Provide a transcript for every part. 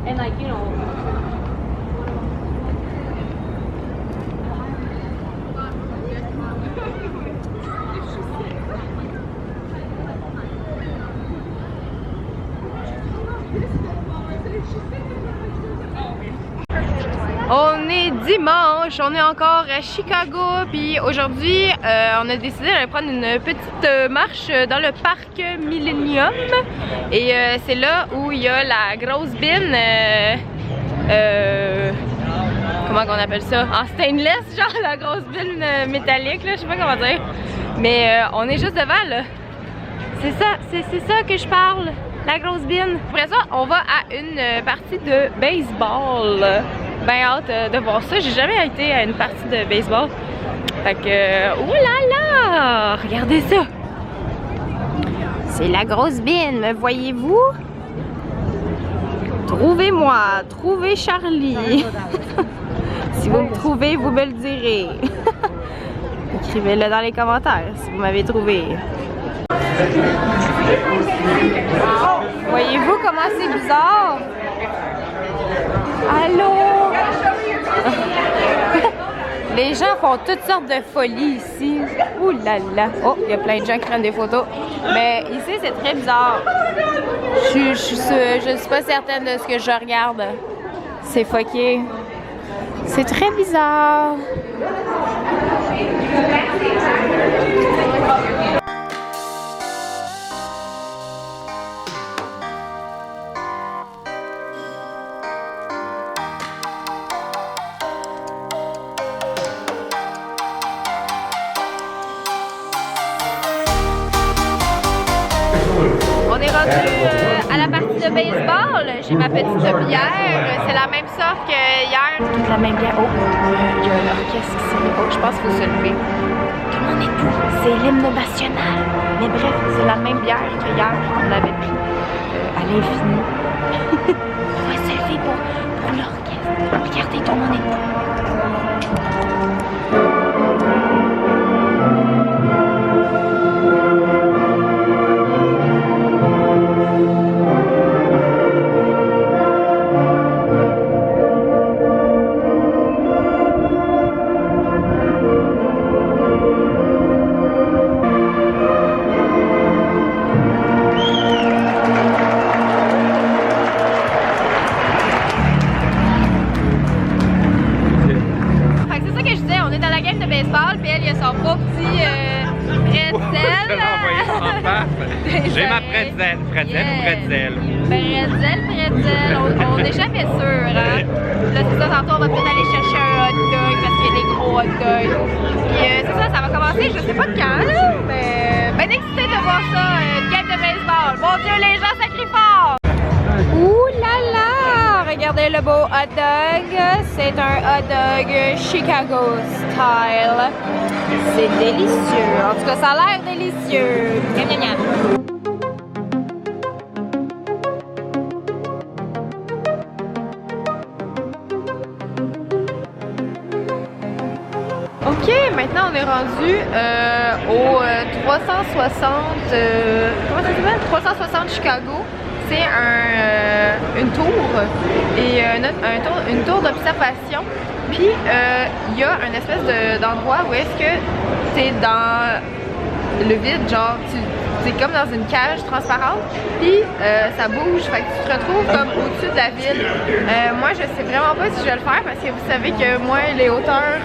And like, you know. On est dimanche, on est encore à Chicago, puis aujourd'hui on a décidé d'aller prendre une petite marche dans le parc Millennium et c'est là où il y a la grosse bine, comment qu'on appelle ça, en stainless, genre la grosse bine métallique là, je sais pas comment dire, mais on est juste devant là, c'est ça que je parle. La grosse bine. Après ça, on va à une partie de baseball. Ben hâte de voir ça. J'ai jamais été à une partie de baseball. Fait que, oh là là! Regardez ça! C'est la grosse bine, me voyez-vous? Trouvez-moi, trouvez Charlie. Si vous me trouvez, vous me le direz. Écrivez-le dans les commentaires si vous m'avez trouvé. Voyez-vous comment c'est bizarre? Allô? Les gens font toutes sortes de folies ici. Ouh là là! Oh, il y a plein de gens qui prennent des photos. Mais ici, c'est très bizarre. Je suis pas certaine de ce que je regarde. C'est fucké. C'est très bizarre. On est rendu à la partie de baseball. J'ai ma petite bière. C'est la même sorte que hier. Toute la même bière. Oh, il y a un orchestre ici. Oh, je pense qu'il faut se lever. Tout le monde est debout. C'est l'hymne national. Mais bref, c'est la même bière que hier qu'on avait pris à l'infini. On va se lever pour l'orchestre. Regardez, tout le monde est debout. J'ai ma pretzel ou pretzel? Pretzel, on n'est jamais sûr, hein? Là, c'est ça, tantôt, on va peut-être aller chercher un hot dog parce qu'il y a des gros hot dogs. Puis c'est ça, ça va commencer, je sais pas quand, là, mais ben excité de voir ça, une game de baseball. Mon Dieu, les gens sacrifient fort! Ouh là là! Regardez le beau hot dog. C'est un hot dog Chicago style. C'est délicieux. En tout cas, ça a l'air délicieux. Miam, miam, miam. Ok, maintenant on est rendu au 360, comment ça s'appelle? 360 Chicago. C'est une tour et une tour d'observation. Puis il y a une espèce d'endroit où est-ce que t'es dans le vide, genre c'est comme dans une cage transparente, puis ça bouge, fait que tu te retrouves comme au-dessus de la ville. Moi je sais vraiment pas si je vais le faire parce que vous savez que moi les hauteurs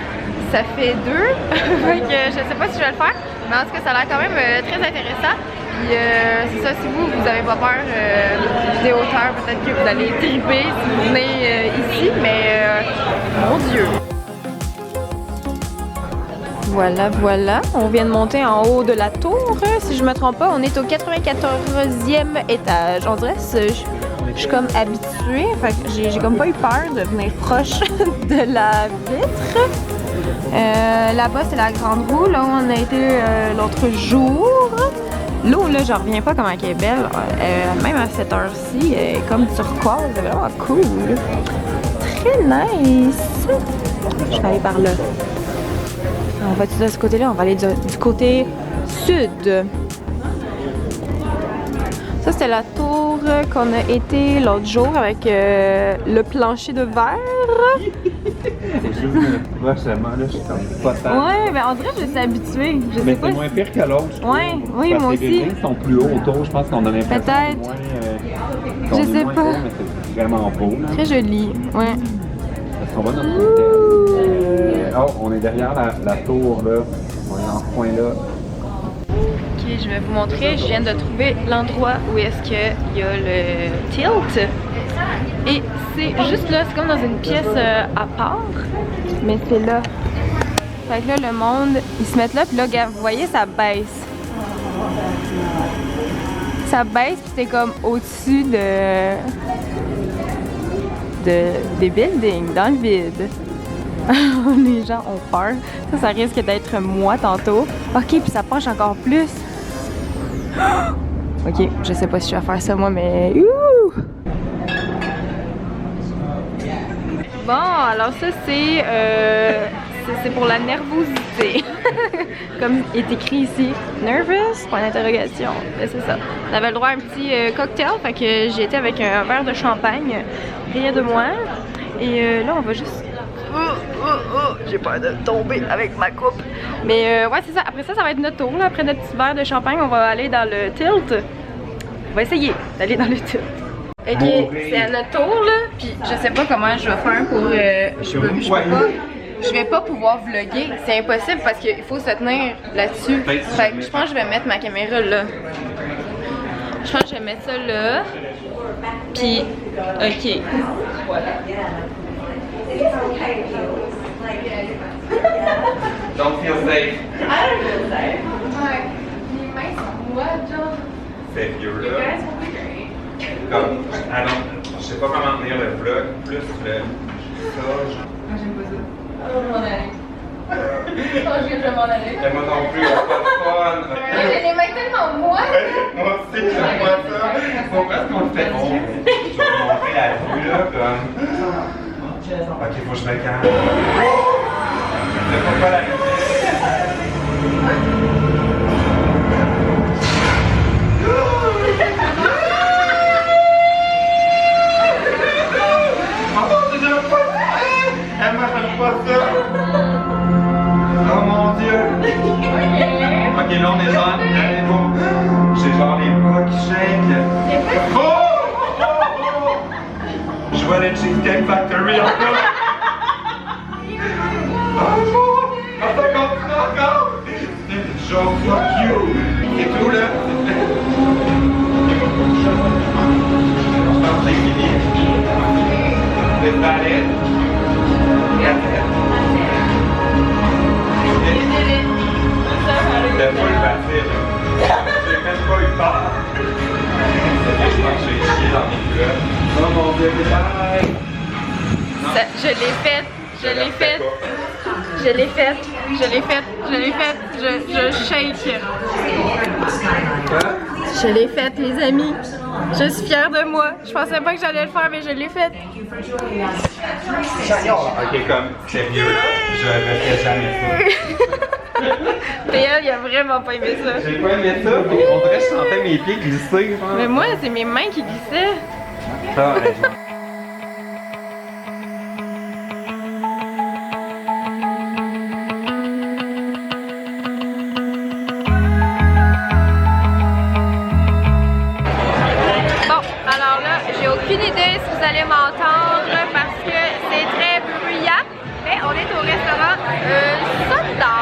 ça fait 2, fait que je sais pas si je vais le faire, mais en tout cas ça a l'air quand même très intéressant. Puis c'est ça, si vous avez pas peur des hauteurs, peut-être que vous allez triper si vous venez ici, mais mon Dieu! Voilà, on vient de monter en haut de la tour, si je me trompe pas, on est au 94e étage. On dirait que je suis comme habituée, fait que j'ai comme pas eu peur de venir proche de la vitre. Là-bas c'est la grande roue, là où on a été l'autre jour. L'eau là, je reviens pas comment elle est belle, même à cette heure-ci, elle est comme turquoise, c'est vraiment cool. Très nice. Je vais aller par là. On va de ce côté-là, on va aller du côté sud. Ça, c'était la tour qu'on a été l'autre jour avec le plancher de verre. Prochainement, là, je suis comme pas tant. Ouais, mais on dirait que je suis habituée. Je sais pas. C'est moins pire que l'autre. Ouais, oui, moi aussi. Les buildings sont plus hauts autour, je pense qu'on a l'impression. Peut-être. Je sais pas. Haut, mais c'est vraiment beau. Là. Très joli, ouais. Est-ce qu'on va dans notre hôtel? Oh, on est derrière la tour, là. On est dans ce coin-là. Ok, je vais vous montrer. Je viens de trouver l'endroit où est-ce qu'il y a le tilt. Et c'est juste là, c'est comme dans une pièce à part. Mais c'est là. Fait que là, le monde, ils se mettent là, puis là, vous voyez, ça baisse. Ça baisse, puis c'est comme au-dessus des buildings, dans le vide. Les gens ont peur. Ça risque d'être moi tantôt. Ok, puis ça penche encore plus. Ok, je sais pas si je vais faire ça moi, mais... Ouh! Bon, alors ça c'est pour la nervosité. Comme il est écrit ici, nervous, point d'interrogation. C'est ça. On avait le droit à un petit cocktail, fait que j'ai été avec un verre de champagne, rien de moins. Et là on va juste... j'ai peur de tomber avec ma coupe. Mais ouais, c'est ça. Après ça, ça va être notre tour. Là. Après notre petit verre de champagne, on va aller dans le tilt. On va essayer d'aller dans le tilt. Ok, c'est à notre tour là. Puis je sais pas comment je vais faire pour. Je vais pas pouvoir vlogger. C'est impossible parce qu'il faut se tenir là-dessus. Fait que je pense que je vais mettre ma caméra là. Je pense que je vais mettre ça là. Puis, ok. Don't feel safe. I don't feel safe. Ouais. Les mains sont moites, genre. Sérieux Les là. gars sont plus gris. Comme, je sais pas comment tenir le vlog, plus le. Ça, genre. Moi j'aime pas ça. Oh, je vais m'en aller. Oh, je vais m'en aller. Et moi non plus, on pas de fun. J'ai les mains tellement moites. Moi aussi, j'aime pas ça. Bon, parce qu'on le fait bon. Je vais vous montrer la vue là, comme. Ok, faut que je me calme. C'est pas la musique. Pas ça! Oh mon Dieu! Ok, là on est genre, j'ai genre les bras qui shake. Oh! Je vois le Cheesecake Factory encore! Oh! Ça continue encore! Genre, fuck you! C'est tout là! Je pense que c'est fini. C'est balai. C'était pas le facile. J'ai même pas eu peur. Je pense que j'ai chié dans mes culottes. Oh mon Dieu, bye! Je l'ai fait. Je l'ai fait. Je l'ai fait. Je l'ai fait. Je l'ai fait. Je shake. Je l'ai fait, les amis. Je suis fière de moi. Je pensais pas que j'allais le faire, mais je l'ai fait. Ok, comme, sérieux, je ne jamais ça. PL, il a vraiment pas aimé ça. J'ai pas aimé ça. On dirait que je sentais mes pieds glisser. Mais moi, c'est mes mains qui glissaient. Ça, aucune idée si vous allez m'entendre parce que c'est très bruyant. Mais on est au restaurant Sonda.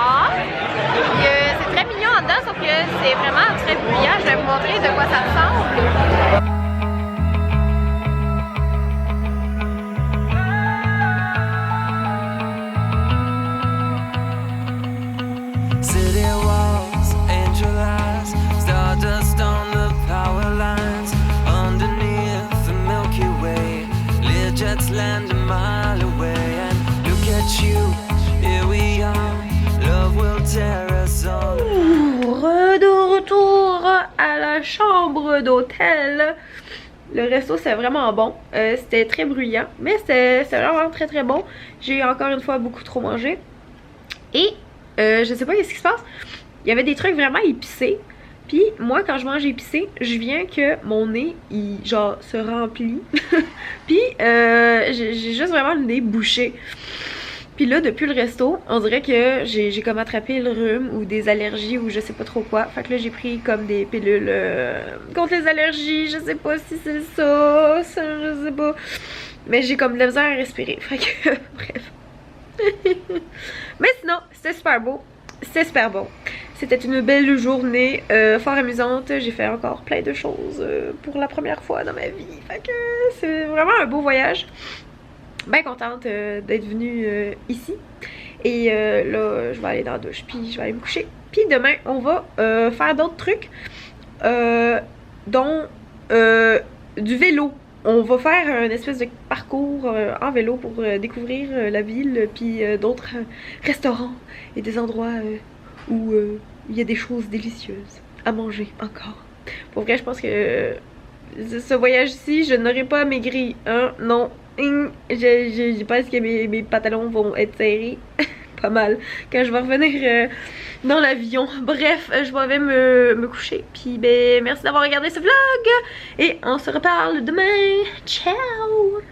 C'est très mignon en dedans, sauf que c'est vraiment très bruyant. Je vais vous montrer de quoi ça ressemble. Land a mile away and look at you, here we are, love will tear us all. De retour à la chambre d'hôtel. Le resto c'est vraiment bon, c'était très bruyant, mais c'était vraiment très très bon. J'ai encore une fois beaucoup trop mangé. Et je sais pas qu'est-ce qui se passe, il y avait des trucs vraiment épicés. Puis moi, quand je mange épicé, je viens que mon nez, il genre se remplit. Puis j'ai juste vraiment le nez bouché. Puis là, depuis le resto, on dirait que j'ai comme attrapé le rhume ou des allergies ou je sais pas trop quoi. Fait que là, j'ai pris comme des pilules contre les allergies. Je sais pas si c'est ça, je sais pas. Mais j'ai comme de la misère à respirer. Fait que, bref. Mais sinon, c'était super beau. C'était super bon. C'était une belle journée, fort amusante. J'ai fait encore plein de choses pour la première fois dans ma vie. Fait que c'est vraiment un beau voyage. Bien contente d'être venue ici. Et là, je vais aller dans la douche, puis je vais aller me coucher. Puis demain, on va faire d'autres trucs, dont du vélo. On va faire un espèce de parcours en vélo pour découvrir la ville, puis d'autres restaurants et des endroits où il y a des choses délicieuses à manger encore. Pour vrai, je pense que ce voyage-ci, je n'aurai pas maigri, hein, non. Je pense que mes pantalons vont être serrés pas mal quand je vais revenir dans l'avion. Bref, je vais me coucher. Puis ben merci d'avoir regardé ce vlog et on se reparle demain. Ciao!